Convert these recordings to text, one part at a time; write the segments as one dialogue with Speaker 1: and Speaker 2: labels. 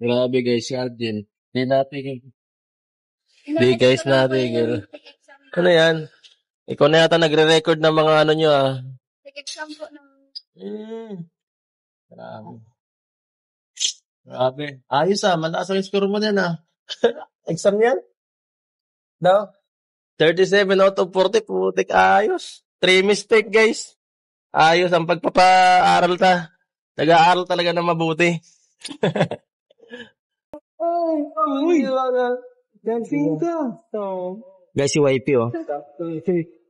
Speaker 1: Grabe guys, si Arjen. Hindi natin. Hindi guys natin. Ano yan? Ikaw na yata nagre-record ng mga ano nyo ah.
Speaker 2: Nag-exam po ng...
Speaker 1: Grabe. Grabe. Ayos ah, malakas ang score mo yan ah. Exam yan? No? 37 out of 40, putik ayos. 3 mistake guys. Ayos ang pagpapaaral ta. Nag-aaral talaga na mabuti.
Speaker 3: Dancing ka.
Speaker 1: Guys, si YP oh.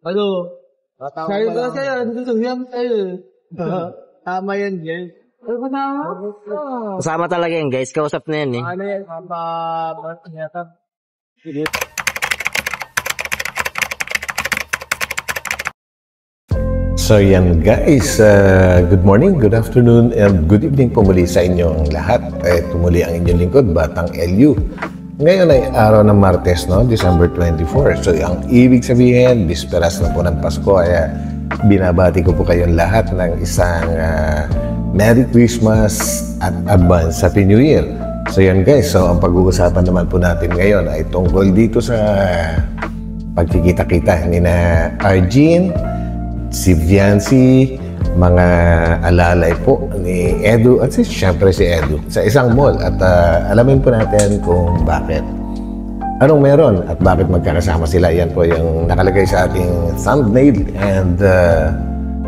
Speaker 3: Ano? Sayo ka kaya, dito sa hiyam tayo. Tama yan, guys. Ano ba tama?
Speaker 1: Kasama talaga yan guys, kausap na yan eh.
Speaker 3: Ano yan? Yata.
Speaker 4: So yan guys, good morning, good afternoon, and good evening po muli sa inyong lahat. Tumuli ang inyong lingkod, Batang LU. Ngayon ay araw ng Martes, no? December 24. So ang ibig sabihin, bisperas na po ng Pasko, kaya binabati ko po kayong lahat ng isang Merry Christmas at Advance Happy New Year. So yan guys, so ang pag-uusapan naman po natin ngayon ay tungkol dito sa pagkikita-kita ni na Arjen, si Viancy, mga alalay po ni Edu at siyempre si Edu sa isang mall at alamin po natin kung bakit. Anong meron at bakit magkakasama sila. Yan po yung nakalagay sa ating thumbnail and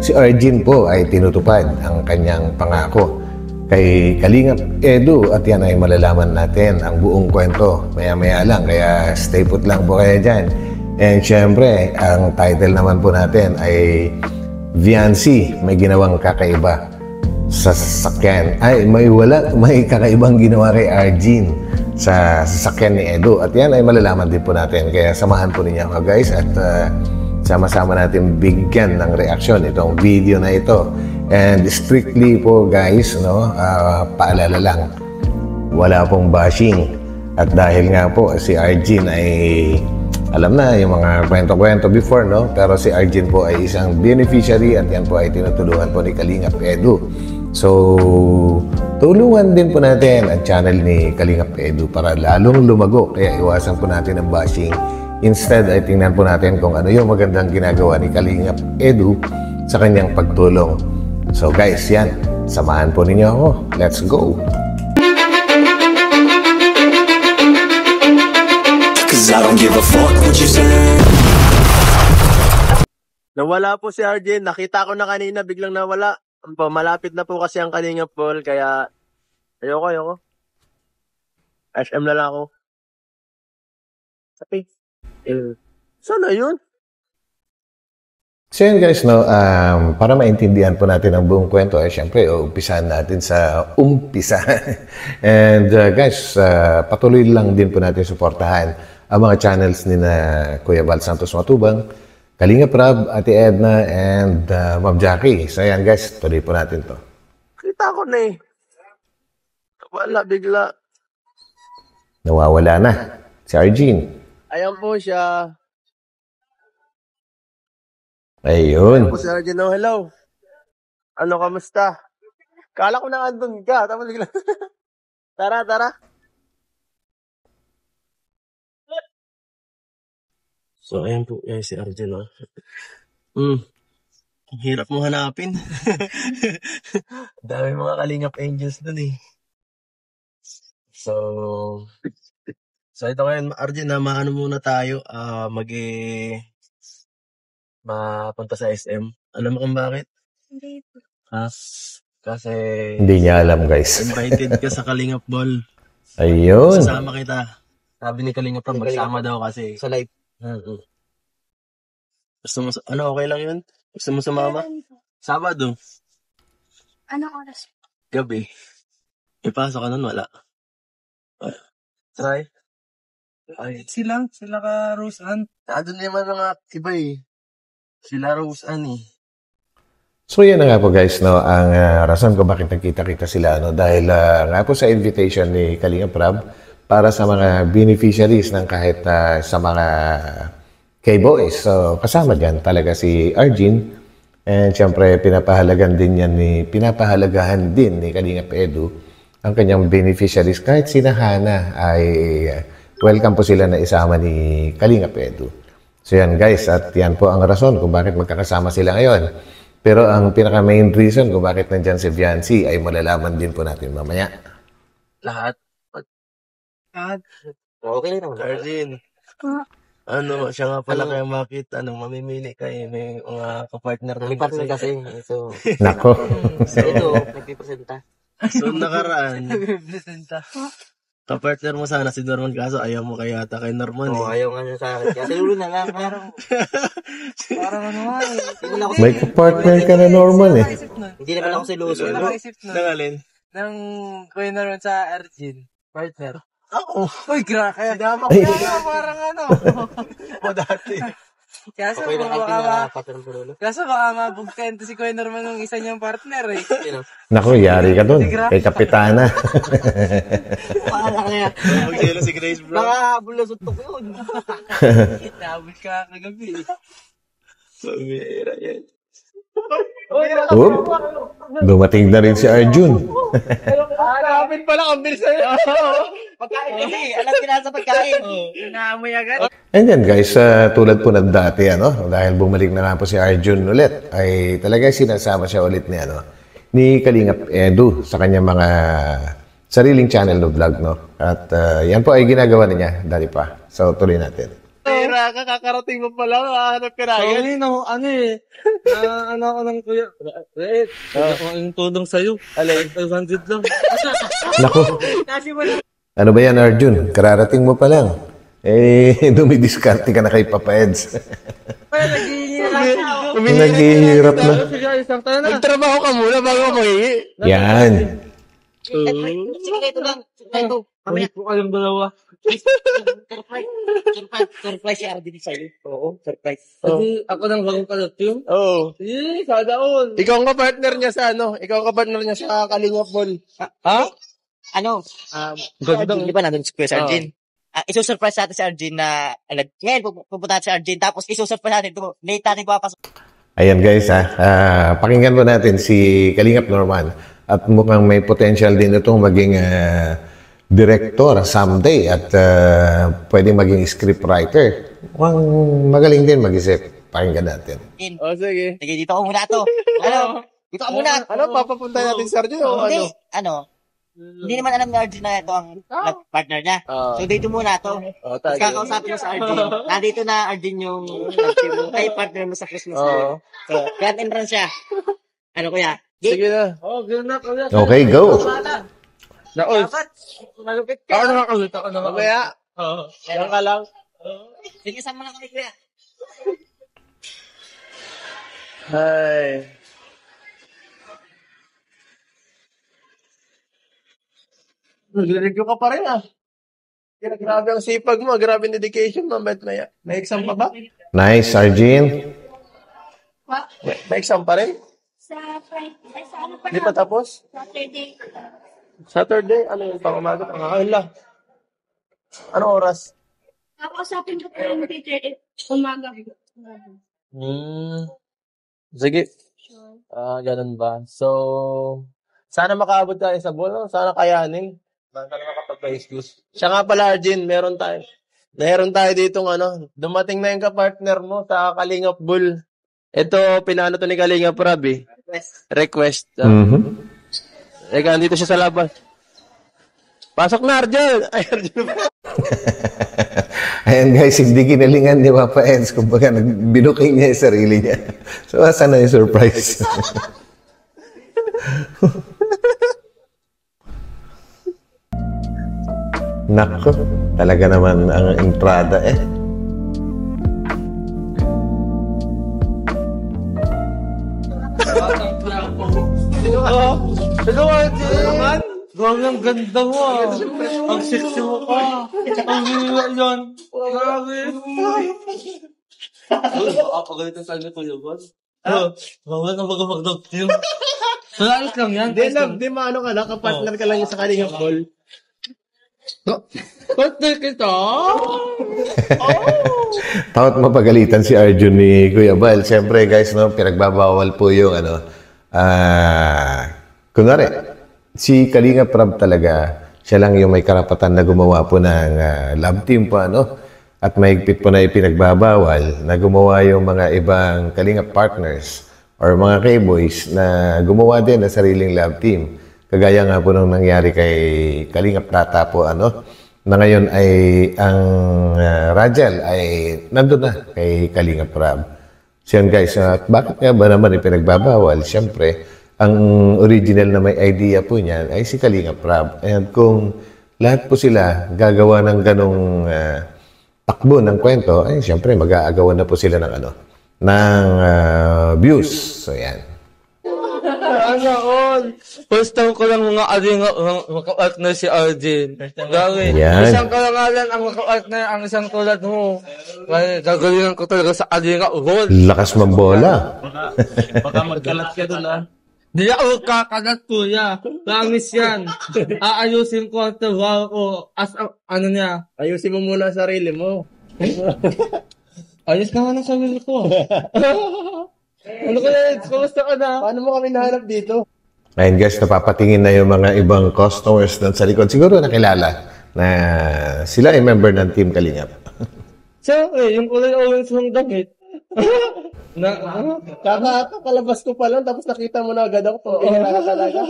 Speaker 4: si Arjen po ay tinutupad ang kanyang pangako kay Kalingap Edu at yan ay malalaman natin ang buong kwento maya-maya lang, kaya stay put lang po kayo dyan. And syempre, ang title naman po natin ay Viancy, may ginawang kakaiba sa sasakyan. Ay, may kakaibang ginawa kay Arjen sa sasakyan ni Edu. At yan ay malalaman din po natin. Kaya samahan po ninyo ako guys at sama-sama natin bigyan ng reaksyon itong video na ito. And strictly po guys, no, paalala lang, wala pong bashing. At dahil nga po si Arjen ay alam na yung mga kwento-kwento before, no? Pero si Arjen po ay isang beneficiary at yan po ay tinutulungan po ni Kalingap Edu. So, tulungan din po natin ang channel ni Kalingap Edu para lalong lumago. Kaya iwasan po natin ang bashing. Instead, ay tingnan po natin kung ano yung magandang ginagawa ni Kalingap Edu sa kanyang pagtulong. So guys, yan. Samahan po ninyo ako. Let's go!
Speaker 5: I don't give a fuck what you say.
Speaker 1: Nawala po si Arjen. Nakita ko na kanina, biglang nawala. Malapit na po kasi ang Kalingap Ball, kaya ayoko. SM na lang ako. Sabi. Sana yun?
Speaker 4: So yun guys, no, para maintindihan po natin ang buong kwento, syempre, umpisahan natin sa umpisa. And guys, patuloy lang din po natin suportahan ang mga channels ni na Kuya Val Santos Matubang, Kalingap Rab, Ate Edna, and Ma'am Jackie. So yan guys, tuloy po natin to.
Speaker 1: Kita ko na eh. Wala bigla.
Speaker 4: Nawawala na si Arjen.
Speaker 1: Ayan po siya.
Speaker 4: Ayun.
Speaker 1: Ayan po si Arjen. Oh, hello. Ano, kamusta? Kala ko na andun ka. Tapos bigla. Tara. So, ayan po si Arjen. Oh. Ang hirap mo hanapin. Dami mga Kalingap Angels dun eh. So ito ngayon, Arjen, na maano muna tayo. Mapunta sa SM. Alam mo kung bakit?
Speaker 2: Hindi po.
Speaker 1: Kasi
Speaker 4: Hindi niya alam guys.
Speaker 1: invited ka sa Kalingap Ball.
Speaker 4: Ayun.
Speaker 1: Sasama kita. Sabi ni Kalingap Ball, magsama daw kasi. Sa live. Gusto mo, okay lang yun? Gusto mo sumama?
Speaker 2: Kailan po?
Speaker 1: Sabado.
Speaker 2: Anong oras?
Speaker 1: Gabi. Ipasok ka nun, wala. Try. Ay,
Speaker 3: Sila ka Rose Ann.
Speaker 1: doon naman mga iba eh. Sila Rose Ann eh.
Speaker 4: So yan na nga po guys, no, ang rason kung bakit nagkita-kita sila, no, dahil nga po sa invitation ni Kalingap Rab para sa mga beneficiaries ng kahit sa mga K-Boys. So kasama dyan talaga si Arjen, and syempre pinapahalagahan din ni Kalingap Edu ang kanyang beneficiaries, kahit sinahana, ay welcome po sila na isama ni Kalingap Edu. So yan guys, at yan po ang rason kung bakit magkakasama sila ngayon. Pero ang pinaka-main reason kung bakit nandyan si Viancy ay malalaman din po natin mamaya.
Speaker 1: Lahat.
Speaker 6: Okay lang naman.
Speaker 1: Arjun. Siya nga pala kaya makita, mamimili kayo, may mga kapartner
Speaker 6: May partner kasi. So,
Speaker 4: Nako.
Speaker 6: ito, nagpipresenta.
Speaker 1: So, nakaraan. Kapartner mo sana si Norman, kaso ayaw mo kaya ata kay Norman.
Speaker 6: Oo, ayaw nga niya sa akin. Kaya siguro na lang, parang ano nga eh. Hindi na ako
Speaker 4: May partner ka na Norman eh.
Speaker 6: Hindi naman ako siluso.
Speaker 3: Nakaisip na.
Speaker 1: Nangalin?
Speaker 3: Nang kuya naman sa Arjun, partner.
Speaker 1: Ako.
Speaker 3: Uy, kaya dama ko
Speaker 4: Ay.
Speaker 3: yan, parang ano.
Speaker 1: O dati.
Speaker 3: Kaso
Speaker 6: Okay na kahit na partner ko lolo.
Speaker 3: baka mabugtayan to si Kuya Norman ng isa niyang partner eh.
Speaker 4: Nako, yari ka dun. Kay Kapitana.
Speaker 6: Paala kaya.
Speaker 1: Magsilo si Grace, bro.
Speaker 6: Baka bulasot ko yun.
Speaker 3: Nabot ka kagabi.
Speaker 1: Pamira yan.
Speaker 4: Oop. Dumating na rin si Arjun.
Speaker 1: Kapit pala, ang bilis na yun.
Speaker 6: Pagkain kasi, alam ka na sa pagkain.
Speaker 3: Naamoy agad.
Speaker 4: And yan guys, tulad po ng dati, dahil bumalik na nga po si Arjun ulit, ay talaga sinasama siya ulit ni Kalingap Edu sa kanyang mga sariling channel na vlog, At yan po ay ginagawa niya dati pa. So, tuloy natin.
Speaker 1: Pera ka, kakarating mo pala, hanap ka na yan.
Speaker 3: Ano ako ng kuya. Wait, ako yung tulong sa'yo.
Speaker 1: Alay.
Speaker 3: 500 lang.
Speaker 4: Nako. Ano ba yan, Arjun? Kararating mo pa lang. Dumidiskarte ka na kay Papa Eds. Naghihirap na.
Speaker 1: Magtrabaho ka muna bago ako hihi.
Speaker 4: Yan.
Speaker 6: Sige, ito lang. Ito. Mamaya.
Speaker 3: Po kayong dalawa.
Speaker 6: Surprise si Ardin sa'yo. Oo, surprise.
Speaker 3: Kasi ako nang bagong kalat yun.
Speaker 1: Oo.
Speaker 3: Eh, sada all.
Speaker 1: Ikaw ang ka-partner niya sa Ikaw ang ka-partner niya sa Kalingap Ball.
Speaker 6: Ha? Ano? Si
Speaker 1: Ganda.
Speaker 6: Arjun, di ba nandun si Kuya si Arjun? Isusurprise natin si Arjun na, ngayon, pupunta natin si Arjun, tapos isusurprise natin ito. Late natin papasok.
Speaker 4: Ayan guys, pakinggan po natin si Kalingap Norman. At mukhang may potential din itong maging director someday at pwedeng maging scriptwriter. Mukhang magaling din mag-isip. Pakinggan natin.
Speaker 1: O, sige.
Speaker 6: Sige, dito ko muna to. Ano? Dito ka muna.
Speaker 1: Papapunta natin sa Arjun o
Speaker 6: Hindi,
Speaker 1: ano?
Speaker 6: hindi naman alam ni Arjun na ito ang partner niya. So, dito muna to.
Speaker 1: O,
Speaker 6: Tapos kakausapin mo sa Arjun. Nandito na Arjun yung partner mo sa Christmas.
Speaker 1: Oo.
Speaker 6: So, kaya entrance siya. Ano kuya?
Speaker 1: Sige na.
Speaker 4: Okay, go!
Speaker 1: Naol.
Speaker 3: Malupit
Speaker 1: Ako
Speaker 3: ka.
Speaker 1: na makakulit. Mamaya. Yan ka lang.
Speaker 6: Sige, sama na kami kuya.
Speaker 1: Ay. Nag-review ka pa rin Grabe ang sipag mo. Grabe ang dedication mo. Ba't may exam pa ba?
Speaker 4: Nice, Arjun.
Speaker 1: May exam pa rin?
Speaker 2: Sa Friday, sa ano pa
Speaker 1: Hindi pa tapos?
Speaker 2: Saturday.
Speaker 1: Saturday? Ano yung pang-umaga? Pang-akain lang. Anong oras?
Speaker 2: Nakausapin ko po yung teacher umaga.
Speaker 1: Sige. Ganun ba? So, sana makaabot tayo sa buwan. Sana kayanin. Sana makapag-excuse. Siya nga pala, Arjun, meron tayo ditong dumating na yung ka-partner mo sa Kalingap Bull. Ito, pinano to ni Kalingap Rab Request. Eka, andito siya sa labas. Pasok na, Arjun! Ay, Arjun.
Speaker 4: Ayan guys, hindi ginalingan ni Papa Eds. Kumbaga, binuking niya yung sarili niya. So, asan na yung surprise? Nako, talaga naman ang entrada
Speaker 3: Ito Arjun. Grabe ang ganda mo Ang sexy mo pa. Ang hila yan. Grabe. Pagalitan sa inyo Kuya Boss. Bawal na mag-dog team. Salayos lang yan.
Speaker 1: Di maano ka na, ka-partner ka lang yung sa Kalingap Bull.
Speaker 3: Partner kita?
Speaker 4: Takot mapagalitan si Arjun ni Kuya Bal. Siyempre guys, pinagbabawal po yung kunwari, Si Kalinga Prab talaga, siya lang yung may karapatan na gumawa po ng love team po, ano? At mahigpit po na ipinagbabawal na gumawa yung mga ibang Kalinga partners or mga K-boys na gumawa din ng sariling love team. Kagaya nga po nung nangyari kay Kalinga Prata po, ano? Na ngayon ay ang Rajal ay nandun na kay Kalinga Prab. So yun guys, bakit nga ba naman ipinagbabawal? Siyempre, ang original na may idea po niyan ay si Kalinga Prab. And kung lahat po sila gagawa ng ganong takbo ng kwento, ay siyempre mag-aagawan na po sila ng views. So yan.
Speaker 3: Ano on? First time ko lang mga alinga maka-art na si Arjun. Gawin.
Speaker 4: Yan.
Speaker 3: Isang kalangalan ang maka-art na ang isang tulad mo. Kaya gagalingan ko talaga sa alinga.
Speaker 4: Lakas mambola.
Speaker 1: Baka magkalat ka doon,
Speaker 3: Di ako kakalat, kuya. Promise yan. Aayusin ko ang trabaho ko as ano niya.
Speaker 1: Ayusin mo muna ang sarili mo.
Speaker 3: Ayos ka nga ng sarili ko. Ano ka na? Kumusta ka na?
Speaker 1: Paano mo kami nahanap dito?
Speaker 4: Ayun guys, napapatingin na yung mga ibang customers doon sa likod. Siguro nakilala na sila ay member ng Team Kalingap.
Speaker 3: Siyempre, yung kulay orange ng damit.
Speaker 1: Kakalabas ko pa lang, tapos nakita mo na agad ako. Pambihira ka talaga.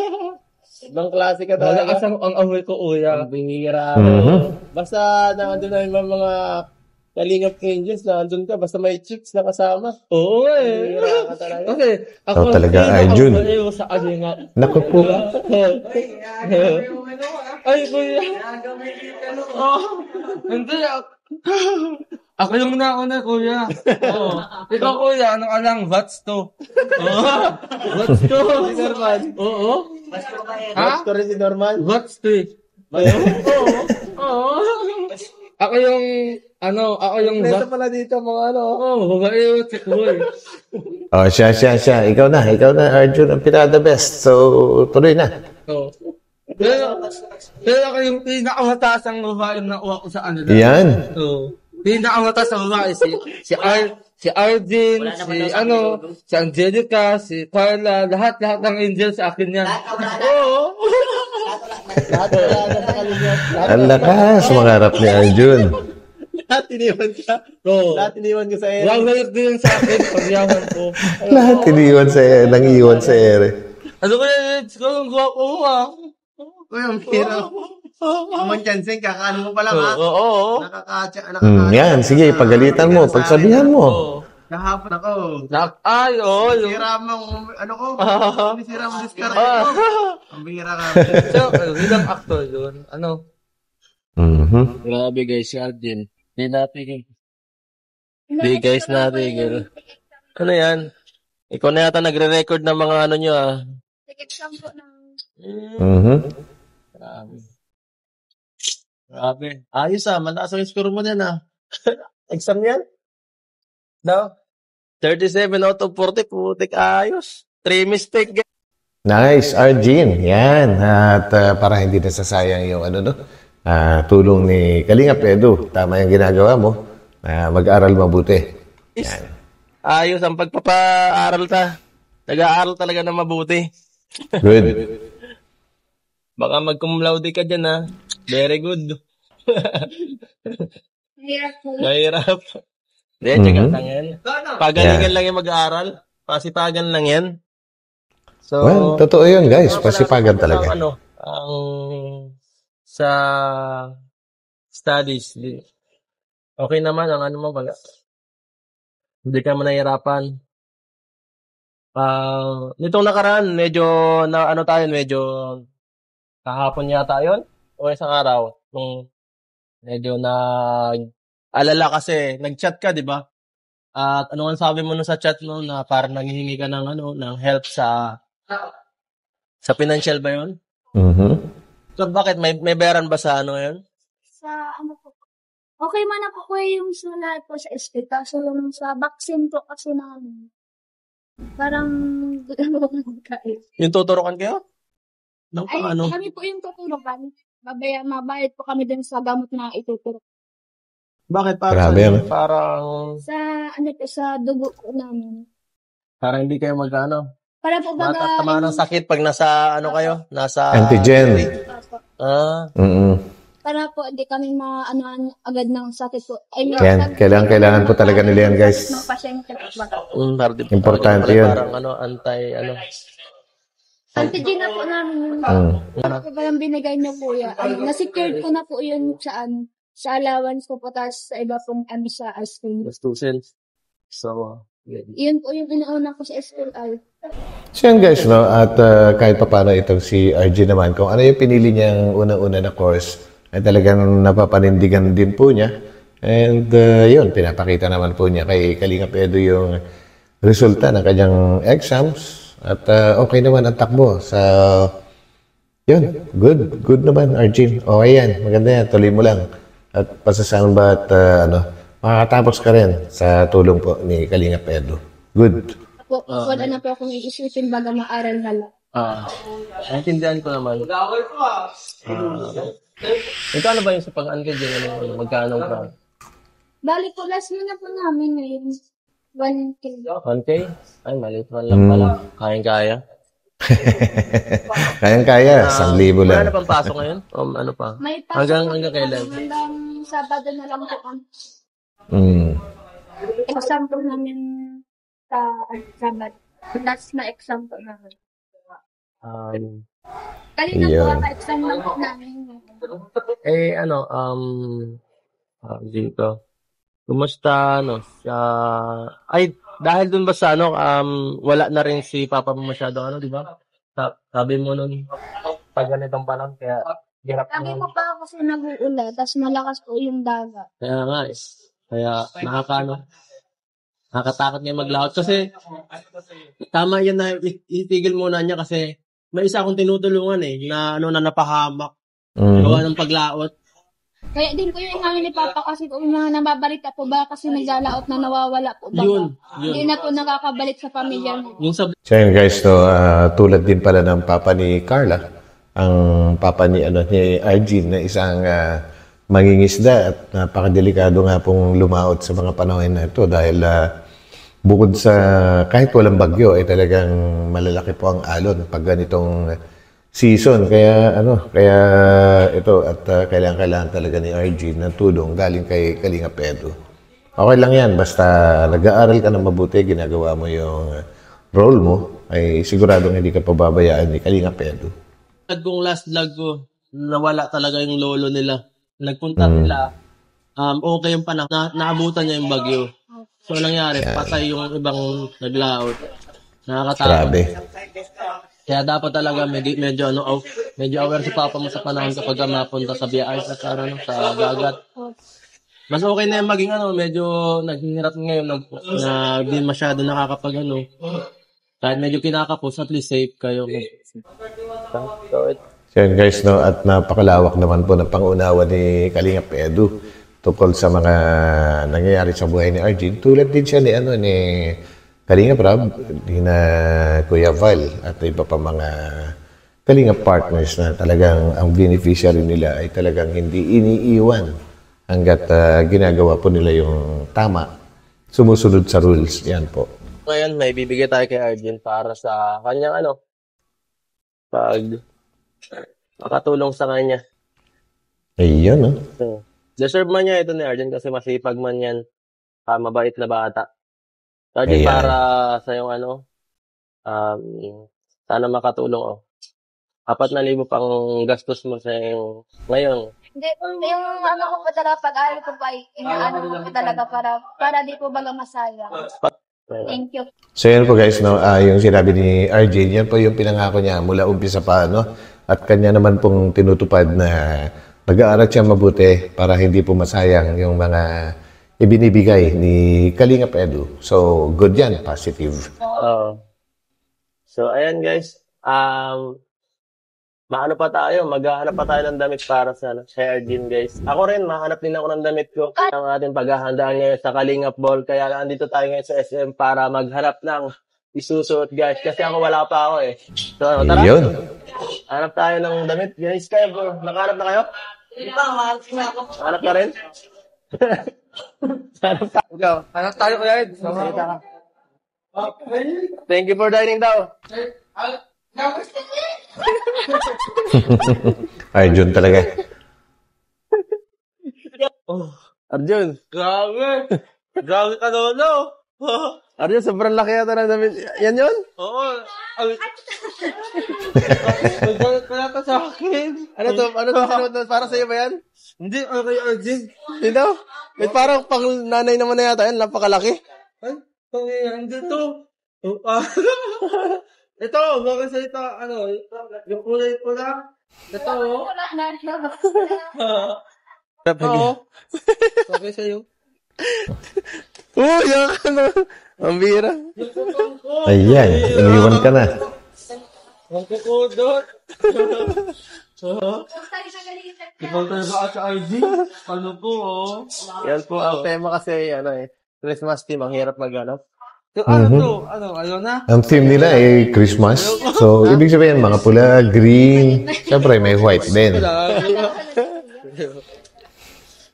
Speaker 1: Ibang klase ka talaga.
Speaker 3: Asang ang amoy ko, kuya.
Speaker 1: Pambihira. Basta nandun na yung mga Kalingap Angels, nandun ka. Basta may chicks na kasama.
Speaker 3: Oo
Speaker 1: Pambihira ka talaga.
Speaker 3: Kasi ako
Speaker 4: Ikaw talaga, Arjun.
Speaker 3: Ako sa Kalingap.
Speaker 4: Naku po.
Speaker 3: Ay, kuya. Hindi. Ako yung nauna, kuya. Oo. Ikaw, kuya, ano ka lang? Vats to. Vats to.
Speaker 1: Si Norman.
Speaker 3: Oo.
Speaker 1: Watch ko rin si Norman.
Speaker 3: Vats to eh. Oo. Ako yung, ako yung
Speaker 1: Neto pala dito mga
Speaker 3: babae yung tikboy.
Speaker 4: Oh, siya. Ikaw na, Arjun, ang pinaka best. So, tuloy na.
Speaker 3: Oo. Pero ako yung pinakamataas ang babae na uwa ko sa ano.
Speaker 4: Yan.
Speaker 3: Oo. Pinakamataas ang babae. Si Arjun, si Angelica, si Carla, lahat ng angel sa akin yan. Oo.
Speaker 1: Lahat wala na sa Kalingap.
Speaker 4: Ang lakas, mangarap ni Arjun.
Speaker 1: Lahat iniwan ka.
Speaker 3: Oo.
Speaker 1: Lahat iniwan ko sa ere.
Speaker 3: Wag din sa akin, pagyaman ko.
Speaker 4: Lahat nangiwan sa ere.
Speaker 3: Ano kaya, let's go, ang guwapo mo ah.
Speaker 1: Uy, ang pira. Naman Janseng, kakaano mo pa lang ha.
Speaker 3: Oo.
Speaker 1: Nakakatsa.
Speaker 4: Yan, sige, pagalitan mo, pagsabihan mo.
Speaker 1: Kahapon ako.
Speaker 3: Yung...
Speaker 1: Sira mo, sira mo discard ko. Ang bihira ka.
Speaker 3: So, bilang actor yun,
Speaker 1: Grabe guys, si Arjun. Hindi natin. Hindi guys natin. Ano yan? Ikaw na yata nagre-record ng mga nyo
Speaker 2: Ticket lang po ng...
Speaker 1: Grabe. Ayos mataas ang score mo yan Exam yan? No? 37 out of 40, putik ayos. 3 mistake.
Speaker 4: Nice, Arjun. Yan. At para hindi nasasayang yung tulong ni Kalingap Edu. Tama yung ginagawa mo. Mag-aral mabuti. Yan.
Speaker 1: Ayos ang pagpapaaral Nag-aaral talaga na mabuti.
Speaker 4: Good.
Speaker 1: Baka mag-cum laude ka dyan Very good.
Speaker 2: Hirap po.
Speaker 1: Mahirap. Hindi, tsaga lang yan. Pagalingan lang yung mag-aaral. Pasipagan lang yan. So,
Speaker 4: Well, totoo yun guys. Pasipagan talaga.
Speaker 1: Sa studies, okay naman ang mo baga. Hindi ka man nahihirapan. Nitong nakaraan, medyo kahapon yata yun o isang araw nung medyo alala kasi nag-chat ka, di ba? At ano ang sabi mo nun sa chat mo na parang nanghihingi ka ng help sa financial ba yun? So bakit may bayaran ba sa yun?
Speaker 2: Sa po. Okay man na po yung sa lahat po sa SP. Kaso yung sa vaccine po kasi namin. Parang
Speaker 1: Yung tuturukan kayo?
Speaker 2: kami po yung tuturukan. Mabayad po kami din sa gamot na ituturo.
Speaker 1: Bakit
Speaker 4: Grabe,
Speaker 1: parang
Speaker 2: Sa sa dugo ko namin.
Speaker 1: parang hindi kayo
Speaker 2: Para po baga,
Speaker 1: Matatamaan ng sakit pag nasa, ano kayo? Nasa...
Speaker 4: Antigen.
Speaker 1: Ah,
Speaker 2: para po hindi kami maano agad ng sakit po. I mean,
Speaker 4: Yan, kailangan po talaga nila yan, guys.
Speaker 2: ng pasyente po baga.
Speaker 4: Importante yun.
Speaker 1: Parang ano,
Speaker 2: Antigen na po namin yun. Ano po ba yung binigay niyo po yan? Na-secured ko na po yun sa allowance ko po, tapos sa iba pong sa school.
Speaker 1: gastusin. So,
Speaker 2: Yun po yung inauna ko sa SLR.
Speaker 4: So yan guys, no? At kahit pa paano itong si RG naman, kung ano yung pinili niyang unang-una na course, ay talagang napapanindigan din po niya. And yun, pinapakita naman po niya kay Kalinga Edu yung resulta ng kanyang exams. At okay naman ang takbo. So, yun, good naman, RG. Okay yan, maganda yan, tuloy mo lang. At pasasaan ba at makakatapos ka rin sa tulong po ni Kalinga Edu. Good.
Speaker 2: Wala na po akong iisipin baga maaral na lang.
Speaker 1: naintindihan ko naman. Ito ano ba yung sa pag-antigen? Magkano ba?
Speaker 2: Bali po, last na po namin ngayon. 1K.
Speaker 1: 1K? Ay, maliit man lang pala. Kayang-kaya.
Speaker 4: Kayang-kaya, 1,000
Speaker 1: Wala
Speaker 4: lang.
Speaker 1: na pang pasok ngayon? Ano pa?
Speaker 2: May pasok
Speaker 1: Hanggang kailan?
Speaker 2: hanggang Sabado na lang po kami. Exam po namin sa Sabado. Last na exam po namin. Kanina po
Speaker 4: Yun.
Speaker 2: exam lang po namin.
Speaker 1: Dito. Kumusta, dahil dun ba sa, wala na rin si Papa mo masyado, di ba? Sabi mo nun, pag ganitong panahon, kaya hirap
Speaker 2: Lagi
Speaker 1: na.
Speaker 2: mo pa kasi nag-uula, tapos malakas po yung dagat.
Speaker 1: Kaya nga, kaya nakakatakot niya maglakot. Kasi, tama yan na itigil muna niya kasi may isa akong tinutulungan na napahamak. Gawa ng paglaot.
Speaker 2: Kaya din po yung inamin ni Papa kasi kung mga nababalita po ba kasi naglalaot na nawawala po ba?
Speaker 1: Yun.
Speaker 2: Hindi na po nakakabalik sa pamilya mo.
Speaker 1: Yung sa
Speaker 4: So yun guys, no, tulad din pala ng papa ni Carla, ang papa ni Argene na isang mangingisda at napakadelikado nga pong lumaot sa mga panahon na ito dahil bukod sa kahit walang bagyo ay talagang malalaki po ang alon pag ganitong season. Kaya ito at kailangan talaga ni Argene ng tulong galing kay Kalinga Edu. Okay lang yan, basta nag-aaral ka na mabuti, ginagawa mo yung role mo, ay siguradong hindi ka pababayaan ni Kalinga Edu.
Speaker 1: kong last vlog ko, nawala talaga yung lolo nila. Nagpunta sila, okay yung panahon, naabutan niya yung bagyo. So, nangyari, patay yung ibang naglaot. Nakakatakot.
Speaker 4: Grabe.
Speaker 1: Kaya dapat talaga medyo aware si Papa mo sa panahon kapag mapunta sa biyahe sa dagat. Mas okay na yung maging medyo naghihirap ngayon na di masyado nakakapag kahit medyo kinakapos, at least safe kayo.
Speaker 4: So yun guys, no, at napakalawak naman po ng pangunawa ni Kalinga Edu tungkol sa mga nangyayari sa buhay ni Argene. Tulad din siya ni Kalinga Prab, ni na Kuya Val at iba pa mga Kalinga partners na talagang ang beneficiary nila ay talagang hindi iniiwan hanggat ginagawa po nila yung tama, sumusunod sa rules. Yan po.
Speaker 1: Ngayon, may bibigay tayo kay Argene para sa kanyang pag makatulong sa kanya.
Speaker 4: Ayun, no?
Speaker 1: Deserve man niya ito ni Argene kasi masipag man yan. Mabait na bata. Argene,
Speaker 4: Ayan.
Speaker 1: para sa yung sana makatulong 4,000 pang gastos mo sa yung ngayon.
Speaker 2: Hindi, yung ko pa talaga pag-aaral ko pa, inaano ko pa talaga para di po baga masayang. Thank you.
Speaker 4: So yan po guys, no, yung sinabi ni Argene, yan po yung pinangako niya mula umpisa pa, no? At kanya naman pong tinutupad na nag-aaral siya mabuti para hindi po masayang yung mga ibinibigay ni Kalinga Edu. So, good yan, positive.
Speaker 1: So, ayan guys. Maghahanap pa tayo ng damit para sa Argene guys. Ako rin, mahanap din ako ng damit ko. Ang ating paghahandaan ngayon sa Kalingap Ball. Kaya nandito tayo ngayon sa SM para maghanap ng isusuot guys. Kasi ako wala pa ako So, tara.
Speaker 4: Yun.
Speaker 1: Hanap tayo ng damit guys. Kayo bro, nakahanap na kayo? Hanap ka rin? Hanap ka.
Speaker 3: Ikaw, anak tayo ko yan.
Speaker 1: Thank you for dining daw.
Speaker 4: Arjun talaga.
Speaker 1: Arjun.
Speaker 3: Grabe. Grabe ka, Lolo.
Speaker 1: Arjun, sobrang laki yata ng damit. Yan yun?
Speaker 3: Oo. Nagalit ka yata sa akin.
Speaker 1: Ano to? Ano to? Para sa'yo ba yan?
Speaker 3: Hindi, kay Arjun.
Speaker 1: Hindi daw. Wait, parang pang nanay naman na yata yan. Napakalaki.
Speaker 3: Ay, pangyayari dito. Ito, bakit sa ito, yung kulay pula. Ito, Oo. Okay sa'yo.
Speaker 1: Yan ka na. Ang bira.
Speaker 3: Yung kukong ko.
Speaker 4: Ayan, iniwan ka na.
Speaker 3: Ang kukudot. Ikaw tayo ba sa IG? Ano po,
Speaker 1: Yan po ang tema kasi, Christmas team. Ang hirap mag-ano.
Speaker 3: Ayaw na?
Speaker 4: Ang theme nila ay Christmas. So, ibig sabihin, mga pula, green. Siyempre, may white din.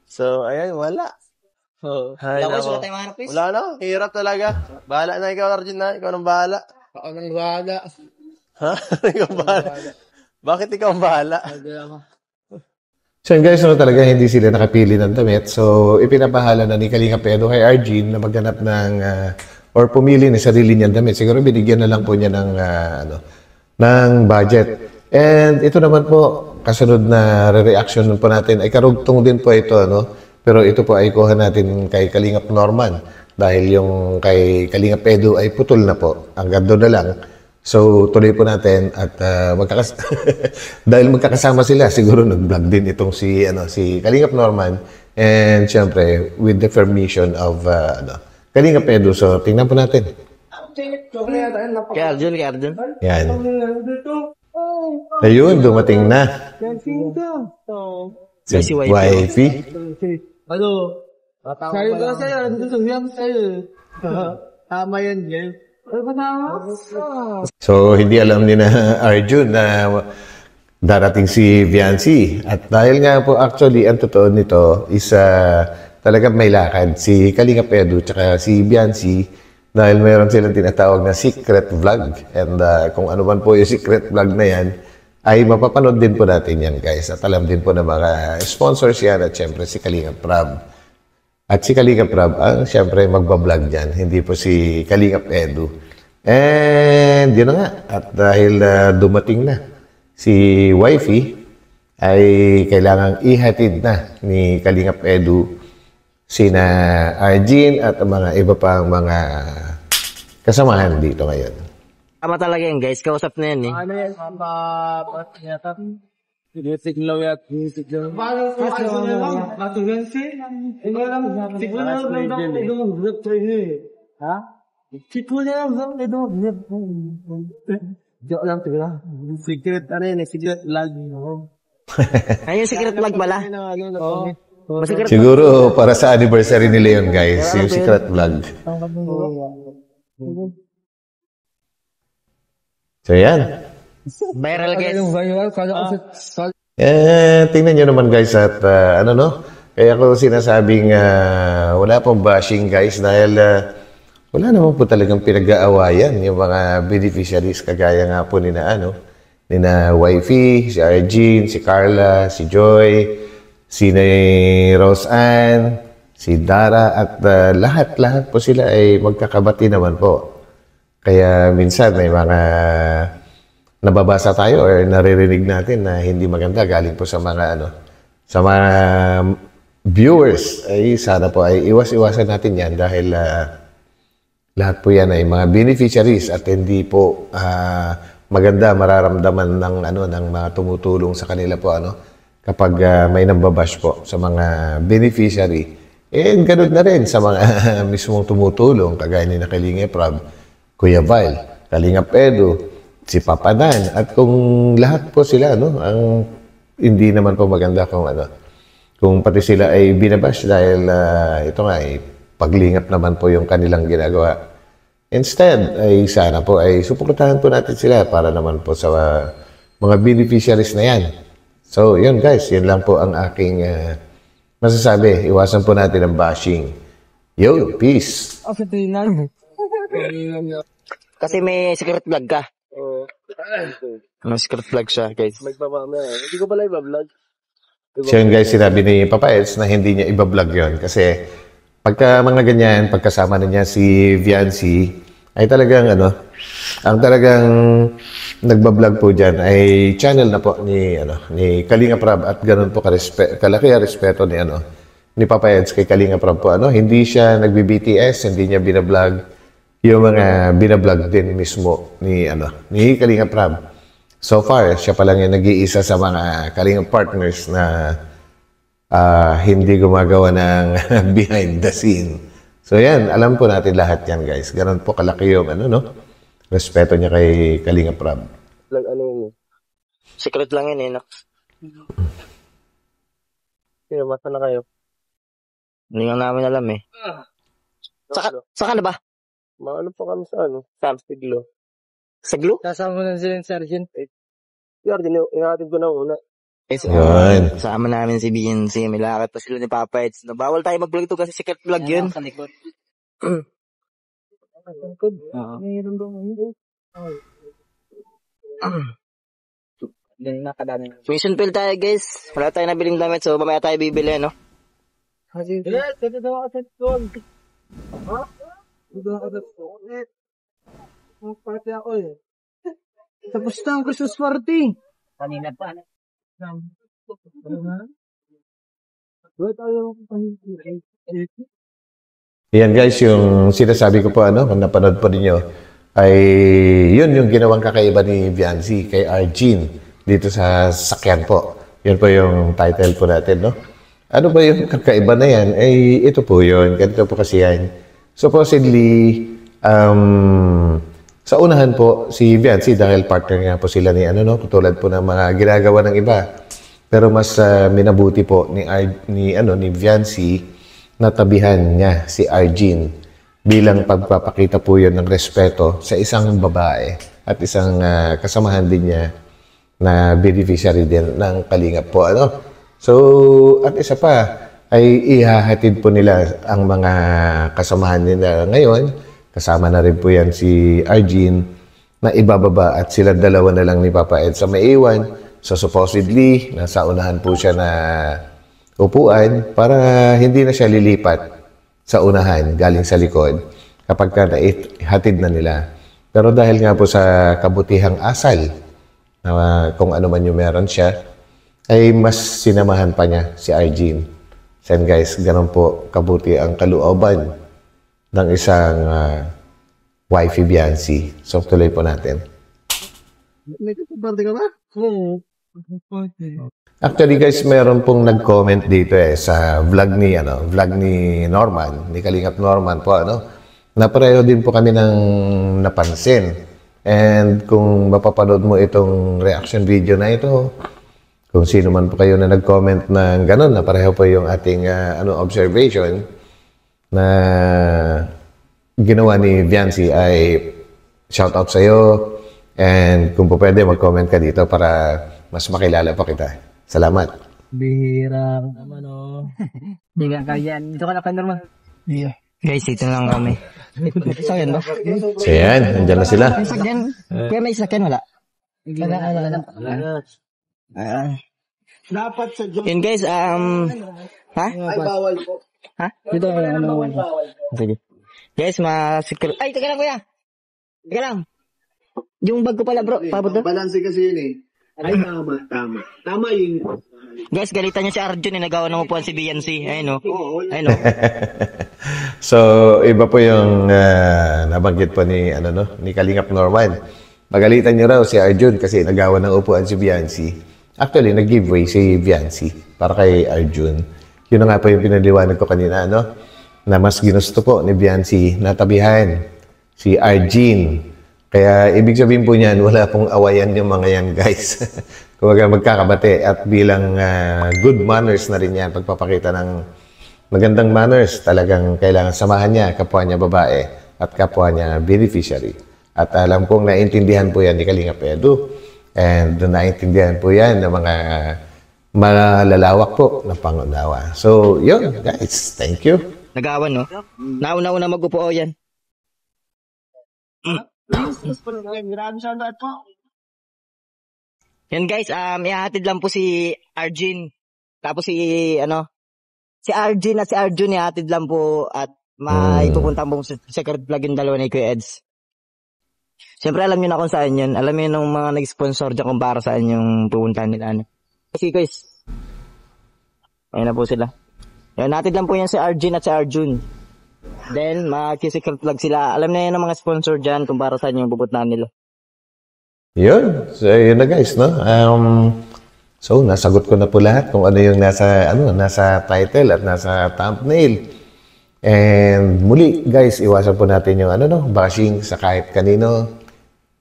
Speaker 1: So, ayan, wala. Ay,
Speaker 6: Wala ko,
Speaker 1: nako.
Speaker 6: wala tayong mahanap, please.
Speaker 1: Wala na, hirap talaga. Bahala na ikaw, Arjun, na. Ikaw nang bahala.
Speaker 3: Ako nang bahala.
Speaker 1: Ha? Ikaw ang bahala. Bakit ikaw ang bahala?
Speaker 4: So yun guys, talaga hindi sila nakapili ng damit. So ipinabahala na ni Kalinga Pedro kay Arjun na maghanap ng or pumili ng sarili niyang damit. Siguro binigyan na lang po niya ng budget. And ito naman po, kasunod na reaction po natin ay karugtong din po ito, Pero ito po ay kuha natin kay Kalingap Norman dahil yung kay Kalingap Edu ay putol na po. Hanggang doon na lang. So, tuloy po natin at dahil magkakasama sila, siguro nag-vlog din itong si Kalingap Norman and syempre with the permission of Kalingap Edu. So, tingnan po natin.
Speaker 6: Kay Arjun.
Speaker 4: Yan. Ayun, dumating na. Si wifey.
Speaker 3: Sayo ka sa'yo, nandito sabihan sa'yo. Tama yan, Jeff. Ay, matawa?
Speaker 4: So, hindi alam ni na Arjun na darating si Viancy. At dahil nga po actually, ang totoo nito is talagang may lakad si Kalingap Edu tsaka si Viancy dahil mayroon silang tinatawag na secret vlog. And kung ano man po yung secret vlog na yan, ay mapapanood din po natin yan, guys. At alam din po na mga sponsors yan at syempre si Kalingap Prab. At si Kalingap Prab ang syempre magbablog dyan, hindi po si Kalingap Edu. And yun na nga. At dahil dumating na si wifey, ay kailangang ihatid na ni Kalingap Edu sina Arjun at mga iba pang mga kasamahan dito ngayon.
Speaker 6: Tama talaga yan, guys. Kausap na yan, eh.
Speaker 3: Ano yan? Yata. Siglaw yat. Siglaw. Matugan si? Ikaw lang. Siglaw lang daw. Ha? Siglaw lang daw. Diyo lang sigla. Secret, secret vlog.
Speaker 6: Ayun yung secret vlog pala. Secret
Speaker 4: Siguro para sa anniversary nila yun, guys. Yung secret vlog. So, yan.
Speaker 6: viral, guys.
Speaker 4: Tingnan nyo naman, guys, at kaya ko sinasabing wala pong bashing, guys, dahil wala naman po talagang pinag-aawayan yung mga beneficiaries kagaya nga po ni na wifey, si Arjun, si Carla, si Joy, si Rose Ann, si Dara, at lahat po sila ay magkakabati naman po. Kaya minsan may mga nababasa tayo or naririnig natin na hindi maganda galing po sa mga sa mga viewers. Ay sana po ay iwas-iwasan natin yan dahil lahat po yan ay mga beneficiaries at hindi po maganda mararamdaman ng mga tumutulong sa kanila po kapag may nambabash po sa mga beneficiary. And ganun na rin sa mga mismong tumutulong kagaya ni Kalinga Prab, Kuya Val, Kalingap Edu, si Papa Dan, at kung lahat po sila, ang hindi naman po maganda kung pati sila ay binabash dahil ito nga ay paglingap naman po yung kanilang ginagawa. Instead, ay sana po ay suportahan po natin sila para naman po sa mga beneficiaries na yan. So, yun guys, yun lang po ang aking masasabi. Iwasan po natin ang bashing. Yo, peace!
Speaker 6: Kasi may secret vlog ka.
Speaker 1: Oo.
Speaker 6: May secret vlog siya, guys.
Speaker 1: Magpapamaya. Hindi ko pala iba-vlog.
Speaker 4: So yun guys, sinabi ni Papa Eds na hindi niya iba-vlog yun. Kasi pagka mga ganyan, pagkasama na niya si Viancy, ay talagang ang talagang nagba-vlog po dyan ay channel na po ni Kalinga Prab at ganun po kalaki ang respeto ni Papa Eds kay Kalinga Prab po. Hindi siya nagbi-BTS, hindi niya binablog yung mga binablog din mismo ni Kalinga Prab. So far, siya pa lang yung nag-iisa sa mga Kalinga partners na hindi gumagawa ng behind the scene. So yan, alam po natin lahat yan guys. Ganun po kalaki yung respeto niya kay Kalinga Prab.
Speaker 6: Secret lang yun, nak.
Speaker 1: Sino, masa na kayo?
Speaker 6: Hindi nga namin alam eh. Saka na ba?
Speaker 1: Maano pa kami sa Siglo.
Speaker 6: Saglo?
Speaker 3: Kasama na sila yung sergeant.
Speaker 1: Ihatid ko na una.
Speaker 4: Yun.
Speaker 6: Kasama namin si BNC. May lakad pa sila ni Papa Eds. Bawal tayo mag-vlog to kasi secret vlog yun.
Speaker 3: Mayroon doon.
Speaker 6: Mission field tayo guys. Wala tayo nabiling damit so mamaya tayo bibili, no?
Speaker 3: Dito daw ako sa doon. Ha? Dito ako sa doon. Party ako eh. Tapos na ang Christmas party. Kanina pa.
Speaker 4: Yan guys, yung sinasabi ko po kung napanood po ninyo, ay yun yung ginawang kakaiba ni Viancy kay Arjin dito sa sakyan po. Yun po yung title po natin, no? Ano ba yung kakaiba na yan? Ay, ito po yun. Ganito po kasi yan. Supposedly, sa unahan po, si Viancy, dahil partner nga po sila ni katulad po ng mga ginagawa ng iba. Pero mas minabuti po ni Viancy na tabihan niya si Arjin bilang pagpapakita po yun ng respeto sa isang babae at isang kasamahan din niya na beneficiary din ng Kalingap po. So, at isa pa, ay ihahatid po nila ang mga kasamahan nila ngayon. Kasama na rin po yan si Arjin na ibababa at sila dalawa na lang ni Papa Ed sa maiwan. So, supposedly, nasa unahan po siya na upuan para hindi na siya lilipat sa unahan galing sa likod kapag hatid na nila. Pero dahil nga po sa kabutihang asal na kung ano man yung meron siya, ay mas sinamahan pa niya si Arjin. So guys, ganun po kabuti ang kalooban ng isang wifey Viancy. So tuloy po natin.
Speaker 3: May party ka ba? Oo.
Speaker 4: Actually guys, meron pong nag-comment dito sa vlog ni Norman, ni Kalingap Norman po, na pareho din po kami ng napansin. And kung mapapanood mo itong reaction video na ito, kung sino man po kayo na nag-comment ng gano'n, na pareho po yung ating observation na ginawa ni Viancy, ay shout out sa iyo. And kung po pwede, mag-comment ka dito para mas makilala pa kita. Salamat.
Speaker 3: Bihira naman Hindi ka kaya. Dito ka na kay Norman. Yeah.
Speaker 6: Guys, ito lang kami. Sakyan ba?
Speaker 4: So yan, nandyan na sila.
Speaker 6: Sakyan? Kaya may sakyan, wala?
Speaker 3: Wala.
Speaker 6: Dapat sa Diyos. Yun guys, ha?
Speaker 3: Ay, bawal po.
Speaker 6: Ha?
Speaker 3: Dito ka na
Speaker 6: Sige. Guys, masikir... Ay, teka lang kuya. Teka lang. Yung bag ko pala bro, pabot doon.
Speaker 7: Balanse kasi yun eh. Ay, tama. Tama yun.
Speaker 6: Guys, galitan niya si Arjun, nagawa ng upuan si BNC. Ayun Ayun
Speaker 4: So, iba po yung nabanggit po ni Kalingap Norman. Magalitan niyo raw si Arjun kasi nagawa ng upuan si Viancy. Actually, nag-giveaway si Viancy para kay Arjun. Yun na nga po yung pinaliwanag ko kanina, na mas ginusto po ni Viancy na tabihan si Arjin. Kaya ibig sabihin po niyan, wala pong awayan yung mga yan, guys. Kumbaga magkakabate at bilang good manners na rin yan, pagpapakita ng magandang manners, talagang kailangan samahan niya, kapwa niya babae at kapwa niya beneficiary. At alam kong naintindihan po yan ni Kalingap Edu. And naintindihan po yan ng mga malalawak po na pangunawa. So, yun, guys. Thank you.
Speaker 6: Nagawan, no? Nauna-una mag-upo yan. Yan guys, ihahatid lang po si Arjun. Tapos si Arjun at si Arjun ihahatid lang po at maipupunta po sa secret vlog yung dalawa ni Kuya Eds. Siyempre alam niyo na kung saan yun. Alam niyo nung mga nag-sponsor dyan kung para saan yung pupuntahan nila. Kasi guys, ayun na po sila. Yan, hatid lang po yan si Arjun at si Arjun. Then, mag-secret vlog sila. Alam na yun ng mga sponsor dyan kung para saan yung pupuntahan nila.
Speaker 4: Yun. So, yun na guys, no? So, nasagot ko na po lahat kung ano yung nasa title at nasa thumbnail. And muli, guys, iwasan po natin yung bashing sa kahit kanino.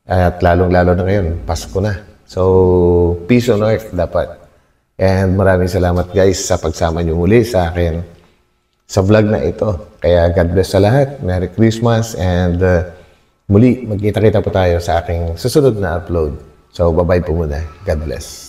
Speaker 4: At lalong-lalo na ngayon, Pasko na. So, peace on earth dapat. And maraming salamat guys sa pagsama niyo muli sa akin sa vlog na ito. Kaya God bless sa lahat. Merry Christmas and muli, magkita-kita po tayo sa aking susunod na upload. So, bye-bye po muna. God bless.